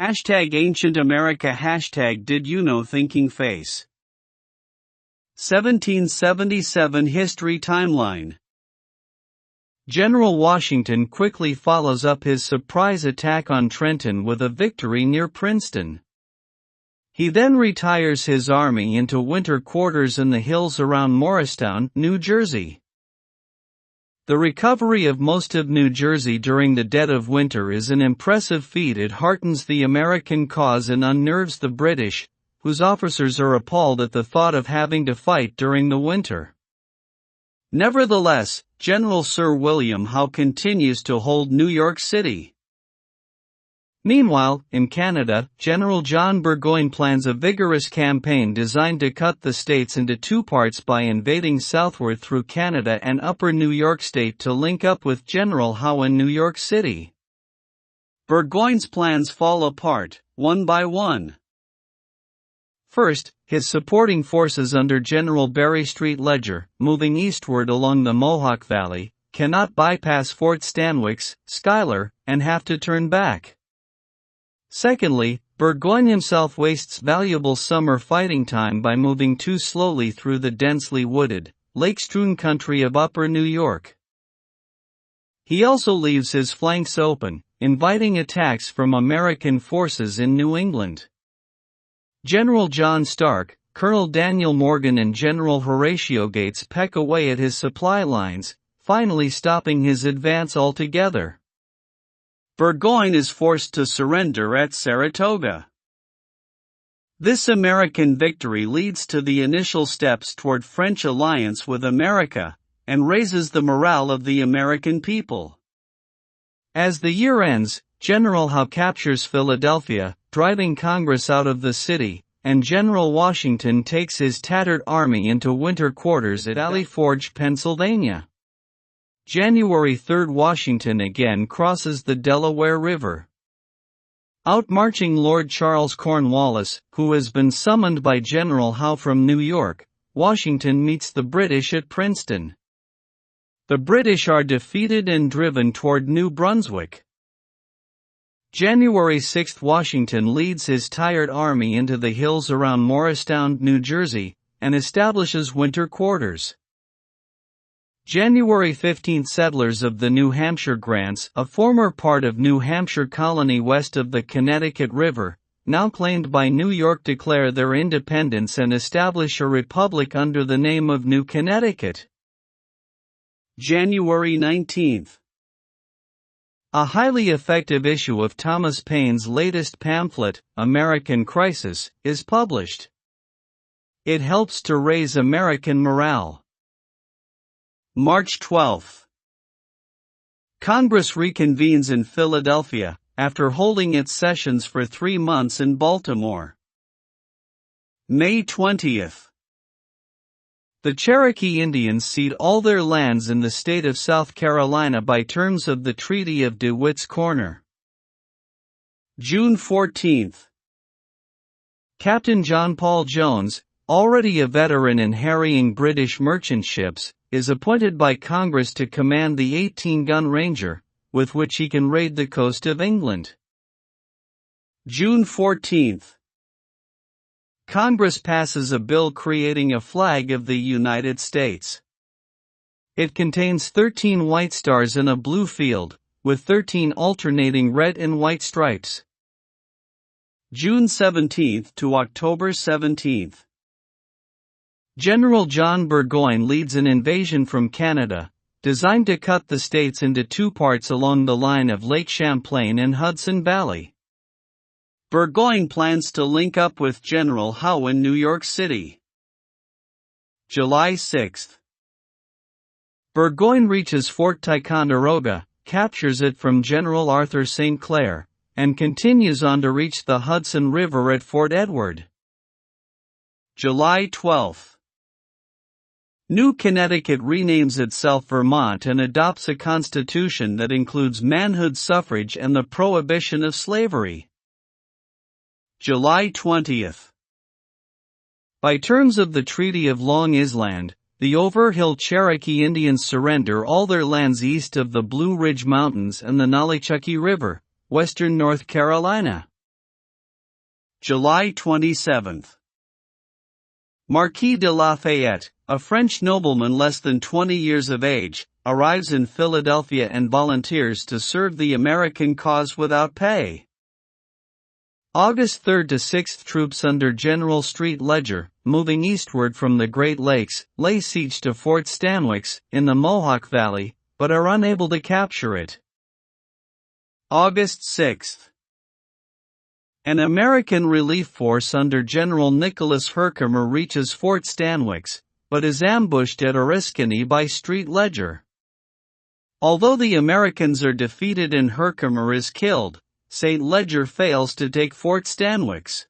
Hashtag Ancient America. Hashtag Did You Know Thinking Face. 1777 History Timeline. General Washington quickly follows up his surprise attack on Trenton with a victory near Princeton. He then retires his army into winter quarters in the hills around Morristown, New Jersey. The recovery of most of New Jersey during the dead of winter is an impressive feat. It heartens the American cause and unnerves the British, whose officers are appalled at the thought of having to fight during the winter. Nevertheless, General Sir William Howe continues to hold New York City. Meanwhile, in Canada, General John Burgoyne plans a vigorous campaign designed to cut the states into two parts by invading southward through Canada and upper New York State to link up with General Howe in New York City. Burgoyne's plans fall apart, one by one. First, his supporting forces under General Barry Street Ledger, moving eastward along the Mohawk Valley, cannot bypass Fort Stanwix, Schuyler, and have to turn back. Secondly, Burgoyne himself wastes valuable summer fighting time by moving too slowly through the densely wooded, lake-strewn country of upper New York. He also leaves his flanks open, inviting attacks from American forces in New England. General John Stark, Colonel Daniel Morgan and General Horatio Gates peck away at his supply lines, finally stopping his advance altogether. Burgoyne is forced to surrender at Saratoga. This American victory leads to the initial steps toward French alliance with America, and raises the morale of the American people. As the year ends, General Howe captures Philadelphia, driving Congress out of the city, and General Washington takes his tattered army into winter quarters at Valley Forge, Pennsylvania. January 3, Washington again crosses the Delaware River. Outmarching Lord Charles Cornwallis, who has been summoned by General Howe from New York, Washington meets the British at Princeton. The British are defeated and driven toward New Brunswick. January 6, Washington leads his tired army into the hills around Morristown, New Jersey, and establishes winter quarters. January 15, settlers of the New Hampshire Grants, a former part of New Hampshire colony west of the Connecticut River, now claimed by New York, declare their independence and establish a republic under the name of New Connecticut. January 19. A highly effective issue of Thomas Paine's latest pamphlet, American Crisis, is published. It helps to raise American morale. March 12. Congress reconvenes in Philadelphia, after holding its sessions for 3 months in Baltimore. May 20. The Cherokee Indians cede all their lands in the state of South Carolina by terms of the Treaty of DeWitt's Corner. June 14. Captain John Paul Jones, already a veteran in harrying British merchant ships, is appointed by Congress to command the 18-gun Ranger, with which he can raid the coast of England. June 14. Congress passes a bill creating a flag of the United States. It contains 13 white stars in a blue field, with 13 alternating red and white stripes. June 17 to October 17. General John Burgoyne leads an invasion from Canada, designed to cut the states into two parts along the line of Lake Champlain and Hudson Valley. Burgoyne plans to link up with General Howe in New York City. July 6. Burgoyne reaches Fort Ticonderoga, captures it from General Arthur St. Clair, and continues on to reach the Hudson River at Fort Edward. July 12. New Connecticut renames itself Vermont and adopts a constitution that includes manhood suffrage and the prohibition of slavery. July 20. By terms of the Treaty of Long Island, the Overhill Cherokee Indians surrender all their lands east of the Blue Ridge Mountains and the Nolichucky River, western North Carolina. July 27. Marquis de Lafayette, a French nobleman less than 20 years of age, arrives in Philadelphia and volunteers to serve the American cause without pay. August 3 to 6, troops under General Street Ledger, moving eastward from the Great Lakes, lay siege to Fort Stanwix, in the Mohawk Valley, but are unable to capture it. August 6. An American relief force under General Nicholas Herkimer reaches Fort Stanwix, but is ambushed at Oriskany by Street Ledger. Although the Americans are defeated and Herkimer is killed, St. Ledger fails to take Fort Stanwix.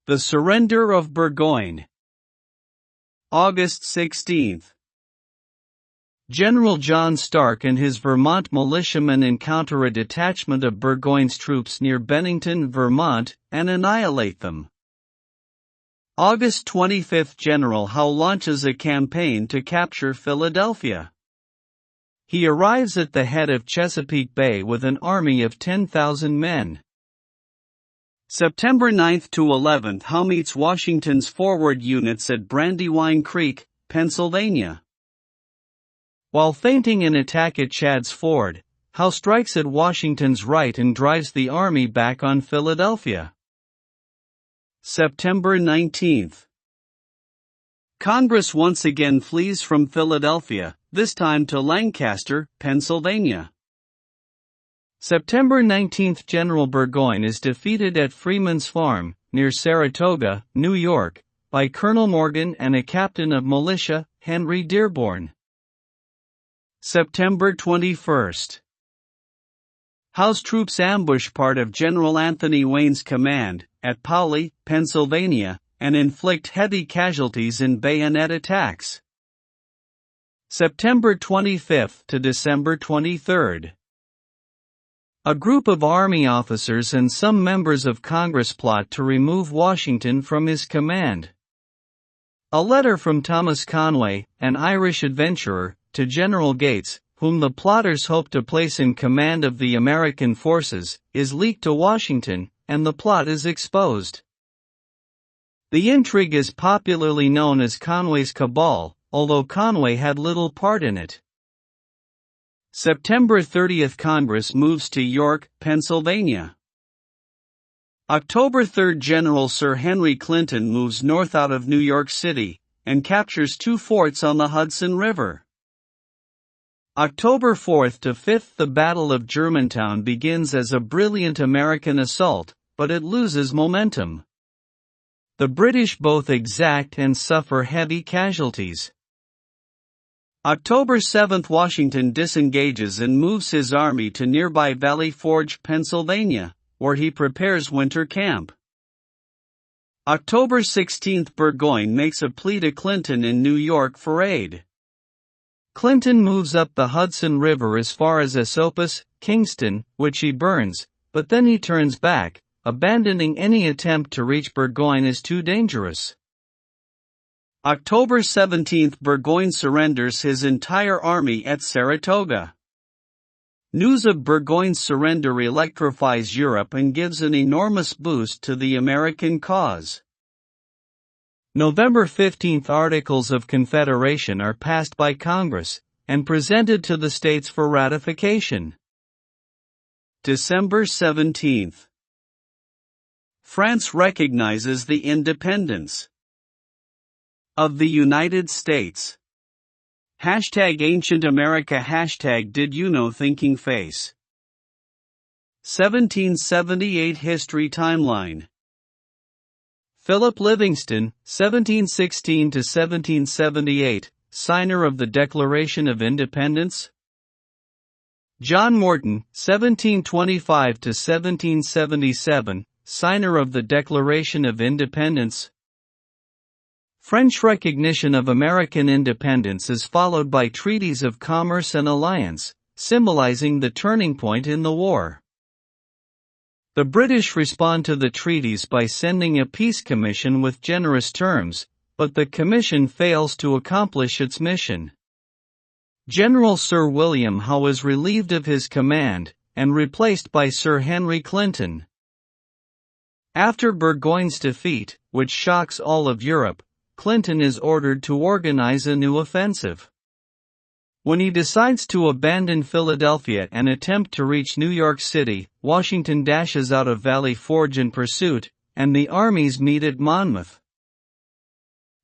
The surrender of Burgoyne. August 16. General John Stark and his Vermont militiamen encounter a detachment of Burgoyne's troops near Bennington, Vermont, and annihilate them. August 25, General Howe launches a campaign to capture Philadelphia. He arrives at the head of Chesapeake Bay with an army of 10,000 men. September 9 to 11, Howe meets Washington's forward units at Brandywine Creek, Pennsylvania. While feinting an attack at Chad's Ford, Howe strikes at Washington's right and drives the army back on Philadelphia. September 19. Congress once again flees from Philadelphia, this time to Lancaster, Pennsylvania. September 19, General Burgoyne is defeated at Freeman's Farm, near Saratoga, New York, by Colonel Morgan and a captain of militia, Henry Dearborn. September 21. Howe's troops ambush part of General Anthony Wayne's command, at Paoli, Pennsylvania, and inflict heavy casualties in bayonet attacks. September 25 to December 23. A group of Army officers and some members of Congress plot to remove Washington from his command. A letter from Thomas Conway, an Irish adventurer, to General Gates, whom the plotters hope to place in command of the American forces, is leaked to Washington, and the plot is exposed. The intrigue is popularly known as Conway's Cabal, although Conway had little part in it. September 30, Congress moves to York, Pennsylvania. October 3, General Sir Henry Clinton moves north out of New York City, and captures 2 forts on the Hudson River. October 4 to 5, the Battle of Germantown begins as a brilliant American assault, but it loses momentum. The British both exact and suffer heavy casualties. October 7, Washington disengages and moves his army to nearby Valley Forge, Pennsylvania, where he prepares winter camp. October 16, Burgoyne makes a plea to Clinton in New York for aid. Clinton moves up the Hudson River as far as Esopus, Kingston, which he burns, but then he turns back, abandoning any attempt to reach Burgoyne as too dangerous. October 17, Burgoyne surrenders his entire army at Saratoga. News of Burgoyne's surrender electrifies Europe and gives an enormous boost to the American cause. November 15, Articles of Confederation are passed by Congress, and presented to the states for ratification. December 17. France recognizes the independence of the United States. #Ancient America #Did you know thinking face. 1778 History Timeline. Philip Livingston, 1716 to 1778, signer of the Declaration of Independence. John Morton, 1725 to 1777, signer of the Declaration of Independence. French recognition of American independence is followed by treaties of commerce and alliance, symbolizing the turning point in the war. The British respond to the treaties by sending a peace commission with generous terms, but the commission fails to accomplish its mission. General Sir William Howe is relieved of his command, and replaced by Sir Henry Clinton. After Burgoyne's defeat, which shocks all of Europe, Clinton is ordered to organize a new offensive. When he decides to abandon Philadelphia and attempt to reach New York City, Washington dashes out of Valley Forge in pursuit, and the armies meet at Monmouth.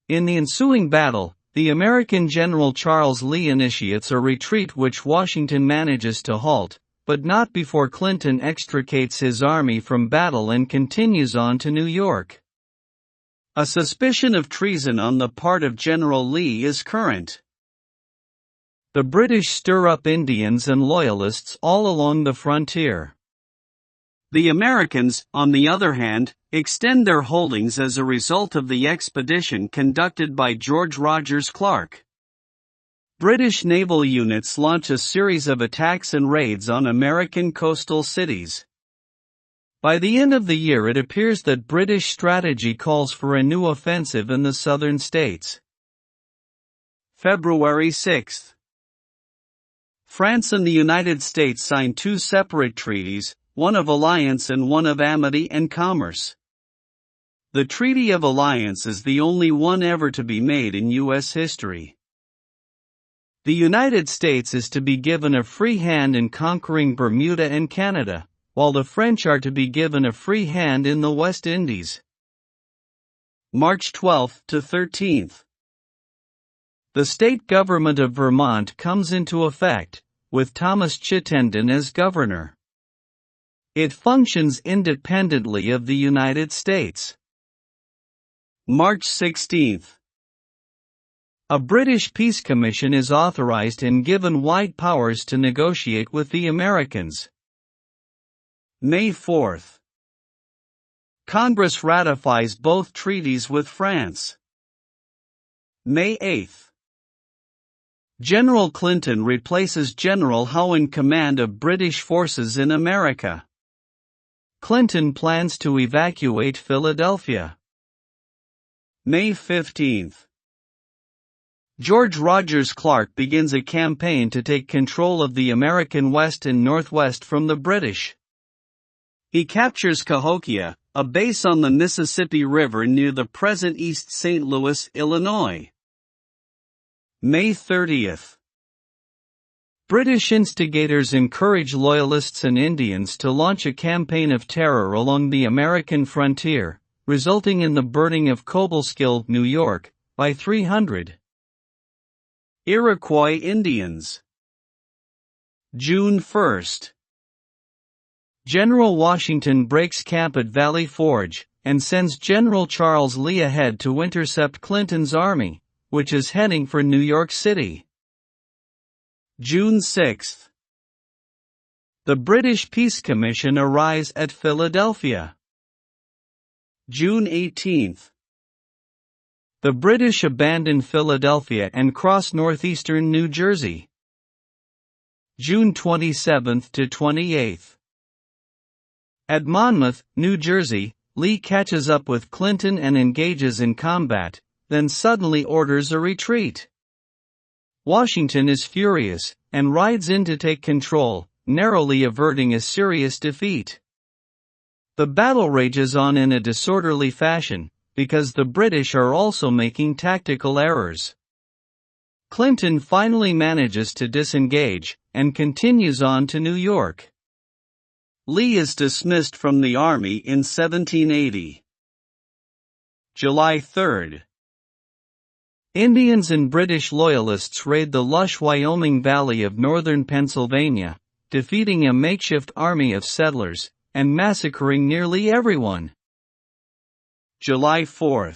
In the ensuing battle, the American General Charles Lee initiates a retreat which Washington manages to halt, but not before Clinton extricates his army from battle and continues on to New York. A suspicion of treason on the part of General Lee is current. The British stir up Indians and Loyalists all along the frontier. The Americans, on the other hand, extend their holdings as a result of the expedition conducted by George Rogers Clark. British naval units launch a series of attacks and raids on American coastal cities. By the end of the year, it appears that British strategy calls for a new offensive in the southern states. February 6. France and the United States sign two separate treaties, one of alliance and one of amity and commerce. The Treaty of Alliance is the only one ever to be made in U.S. history. The United States is to be given a free hand in conquering Bermuda and Canada, while the French are to be given a free hand in the West Indies. March 12 to 13th. The state government of Vermont comes into effect, with Thomas Chittenden as governor. It functions independently of the United States. March 16. A British peace commission is authorized and given wide powers to negotiate with the Americans. May 4. Congress ratifies both treaties with France. May 8. General Clinton replaces General Howe in command of British forces in America. Clinton plans to evacuate Philadelphia. May 15. George Rogers Clark begins a campaign to take control of the American West and Northwest from the British. He captures Cahokia, a base on the Mississippi River near the present East St. Louis, Illinois. May 30. British instigators encourage Loyalists and Indians to launch a campaign of terror along the American frontier, resulting in the burning of Cobleskill, New York, by 300. Iroquois Indians. June 1. General Washington breaks camp at Valley Forge, and sends General Charles Lee ahead to intercept Clinton's army, which is heading for New York City. June 6. The British Peace Commission arrives at Philadelphia. June 18. The British abandon Philadelphia and cross northeastern New Jersey. June 27 to 28. At Monmouth, New Jersey, Lee catches up with Clinton and engages in combat, then suddenly orders a retreat. Washington is furious, and rides in to take control, narrowly averting a serious defeat. The battle rages on in a disorderly fashion, because the British are also making tactical errors. Clinton finally manages to disengage, and continues on to New York. Lee is dismissed from the army in 1780. July 3. Indians and British Loyalists raid the lush Wyoming Valley of northern Pennsylvania, defeating a makeshift army of settlers, and massacring nearly everyone. July 4.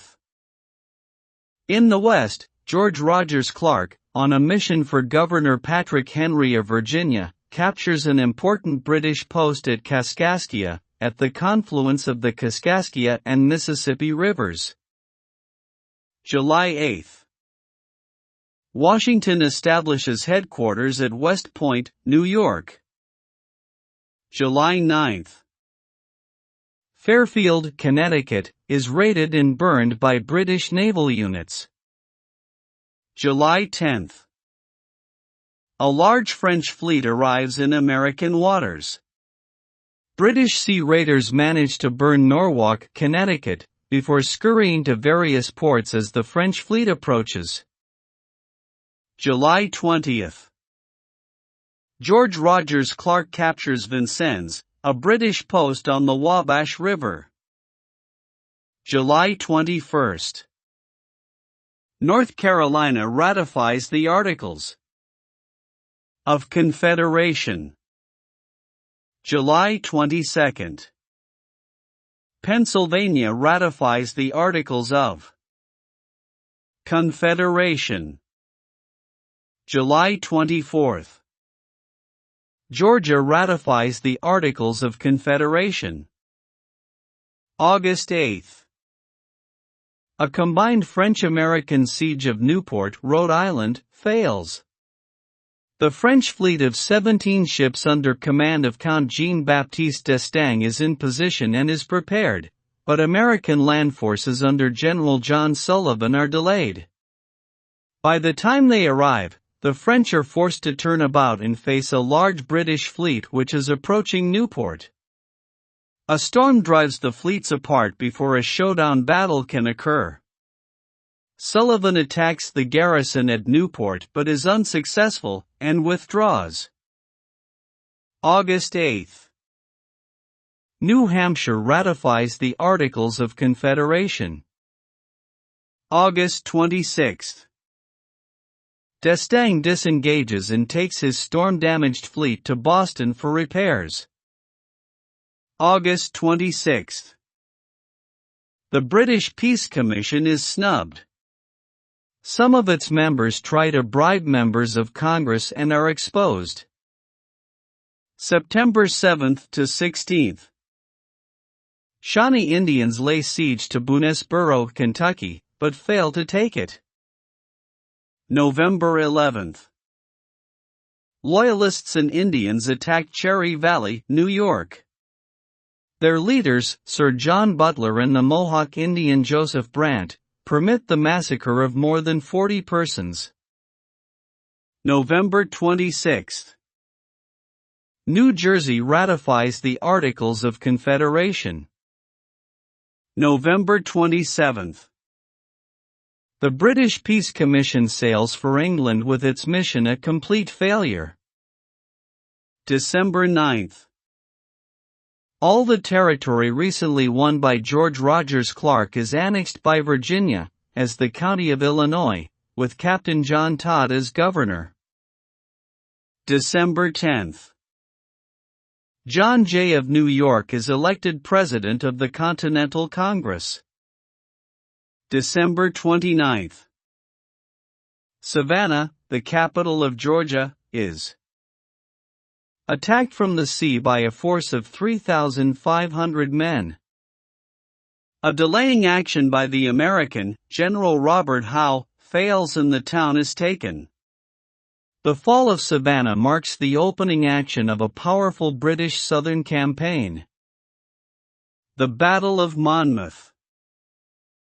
In the West, George Rogers Clark, on a mission for Governor Patrick Henry of Virginia, captures an important British post at Kaskaskia, at the confluence of the Kaskaskia and Mississippi rivers. July 8. Washington establishes headquarters at West Point, New York. July 9. Fairfield, Connecticut, is raided and burned by British naval units. July 10. A large French fleet arrives in American waters. British sea raiders managed to burn Norwalk, Connecticut, before scurrying to various ports as the French fleet approaches. July 20th. George Rogers Clark captures Vincennes, a British post on the Wabash River. July 21st. North Carolina ratifies the Articles of Confederation. July 22nd. Pennsylvania ratifies the Articles of Confederation. July 24th. Georgia ratifies the Articles of Confederation. August 8th. A combined French-American siege of Newport, Rhode Island, fails. The French fleet of 17 ships under command of Count Jean-Baptiste d'Estaing is in position and is prepared, but American land forces under General John Sullivan are delayed. By the time they arrive, the French are forced to turn about and face a large British fleet which is approaching Newport. A storm drives the fleets apart before a showdown battle can occur. Sullivan attacks the garrison at Newport but is unsuccessful, and withdraws. August 8th. New Hampshire ratifies the Articles of Confederation. August 26th. D'Estaing disengages and takes his storm-damaged fleet to Boston for repairs. August 26th. The British Peace Commission is snubbed. Some of its members try to bribe members of Congress and are exposed. September 7th to 16th. Shawnee Indians lay siege to Boonesboro, Kentucky, but fail to take it. November 11th. Loyalists and Indians attack Cherry Valley, New York. Their leaders, Sir John Butler and the Mohawk Indian Joseph Brant, permit the massacre of more than 40 persons. November 26th. New Jersey ratifies the Articles of Confederation. November 27th. The British Peace Commission sails for England with its mission a complete failure. December 9th. All the territory recently won by George Rogers Clark is annexed by Virginia, as the county of Illinois, with Captain John Todd as governor. December 10th. John Jay of New York is elected President of the Continental Congress. December 29th. Savannah, the capital of Georgia, is attacked from the sea by a force of 3,500 men. A delaying action by the American, General Robert Howe, fails and the town is taken. The fall of Savannah marks the opening action of a powerful British Southern campaign. The Battle of Monmouth.